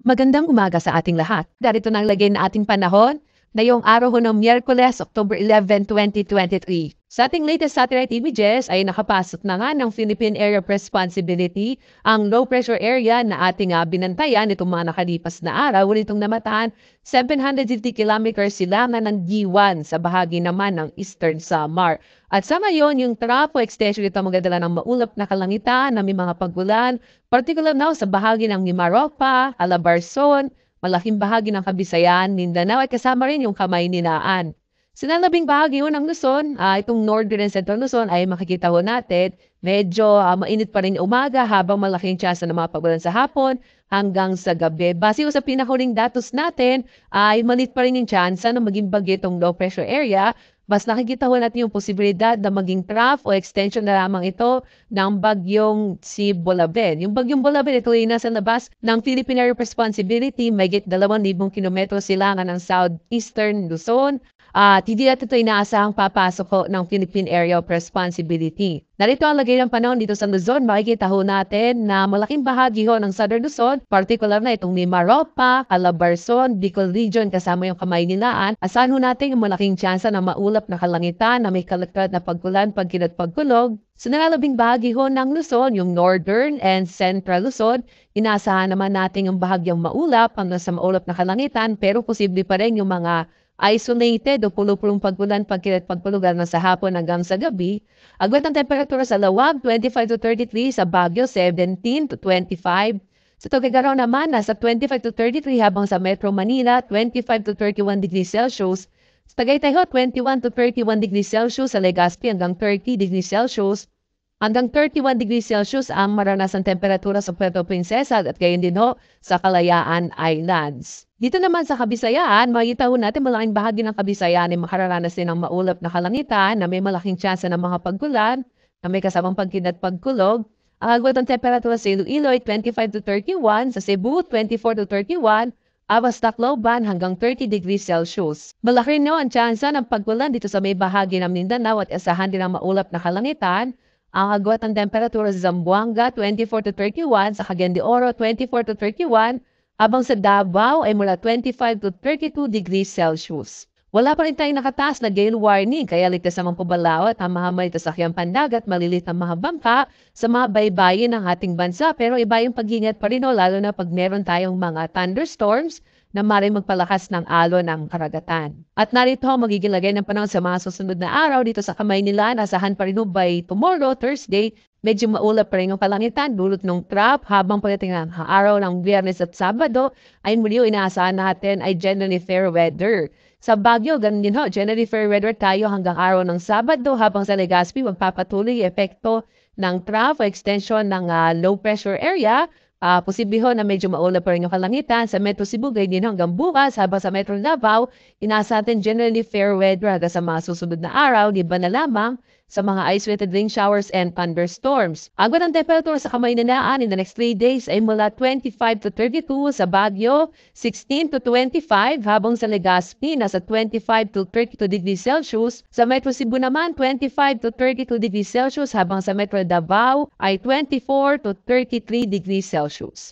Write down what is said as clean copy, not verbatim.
Magandang umaga sa ating lahat. Darito na ang lagay na ating panahon na yung araw ho ng Miyerkules, October 11, 2023. Sa ating latest satellite images ay nakapasok na nga ng Philippine Area of Responsibility ang low pressure area na ating binantayan itong mga nakalipas na araw. Nitong namataan 750 kilometers silangan ng G1 sa bahagi naman ng Eastern Samar. At sa ngayon, yung tropo extension ito magdadala ng maulap na kalangitan na may mga pagulan, particular now sa bahagi ng Mimaropa, Calabarzon, malaking bahagi ng Kabisayan, Mindanao at kasama rin yung Kamayninaan. Sa nalabing bahagi ho ng Luzon, itong Northern and Central Luzon ay makikita ho natin, medyo mainit pa rin yung umaga habang malaking tsansa ng mga pagulan sa hapon hanggang sa gabi. Base ho sa pinahuling datos natin, ay maliit pa rin yung tsansa na maging bagyo itong low pressure area. Mas nakikita ho natin yung posibilidad na maging trough o extension na lamang ito ng bagyong si Bolaven. Yung bagyong Bolaven, ito ay nasa labas ng Philippine Area of Responsibility, mayigit 2,000 kilometro silangan ng southeastern Luzon. At hindi natin ito inaasahang papasok ho ng Philippine Area of Responsibility. Narito ang lagay ng panahon dito sa Luzon. Makikita ho natin na malaking bahagi ho ng Southern Luzon, particular na itong Mimaropa, Calabarzon, Bicol Region kasama yung Kamayninaan. Asahan ho natin yung malaking tsansa na maulap na kalangitan na may kalagkad na pagkulan, pagkinat pagkulog. Sa nalalabing bahagi ho ng Luzon, yung Northern and Central Luzon, inaasahan naman natin yung bahagyang maulap hanggang sa maulap na kalangitan pero posible pa rin yung mga isolated o pulo-pulong pagkulan, pagkilat pagpulugan na sa hapon hanggang sa gabi. Agwat ng temperatura sa Lawag, 25 to 33, sa Baguio, 17 to 25. Sa Tuguegarao naman, nasa 25 to 33 habang sa Metro Manila, 25 to 31 degrees Celsius. Sa Tagaytay ho, 21 to 31 degrees Celsius, sa Legazpi hanggang 30 degrees Celsius. Hanggang 31 degrees Celsius ang maranasang temperatura sa Puerto Princesa at gayon din ho sa Kalayaan Islands. Dito naman sa Kabisayaan, makikita ho natin malaking bahagi ng Kabisayaan ay makararanas din ng maulap na kalangitan na may malaking tsansa ng mga pagkulan na may kasamang pagkinat pagkulog. Ang agwat ng temperatura sa Iloilo ay 25 to 31, sa Cebu 24 to 31, Awas Tacloban hanggang 30 degrees Celsius. Malaki rin ang tsansa ng pagkulan dito sa may bahagi ng Mindanao at asahan din ang maulap na kalangitan. Ang agwat ng temperatura sa Zamboanga 24 to 31, sa Cagayan de Oro 24 to 31, habang sa Davao ay mula 25 to 32 degrees Celsius. Wala pa rin tayong nakataas na gale warning kaya ligtas namang pabalaw at hamahamay ito sa sakyang pandagat, malilit ang mga bangka sa mga baybayin ng ating bansa. Pero iba yung pag-ingat pa rin lalo na pag meron tayong mga thunderstorms na maaaring magpalakas ng alon ng karagatan. At narito magiging lagay ng panahon sa mga susunod na araw dito sa Kamaynilaan. Asahan pa rin by tomorrow, Thursday, medyo maulap pa rin ang kalangitan, dulot ng trap habang pagdating ng araw ng Biyernes at Sabado ay muli inaasahan natin ay generally fair weather. Sa Baguio, ganun din ho, generally fair weather tayo hanggang araw ng Sabado habang sa Legazpi magpapatuloy yung epekto ng trough o extension ng low pressure area. Posible ho na medyo maulap pa rin yung kalangitan sa Metro Cebu din hanggang bukas habang sa Metro Davao, inaasahan natin generally fair weather hanggang sa mga susunod na araw, liban na lamang sa mga isolated rain showers and thunderstorms. Agwat ng temperatura sa Kamayninaan in the next 3 days ay mula 25 to 32, sa Baguio 16 to 25, habang sa Legazpi nasa 25 to 32 degrees Celsius. Sa Metro Cebu naman 25 to 32 degrees Celsius habang sa Metro Davao ay 24 to 33 degrees Celsius.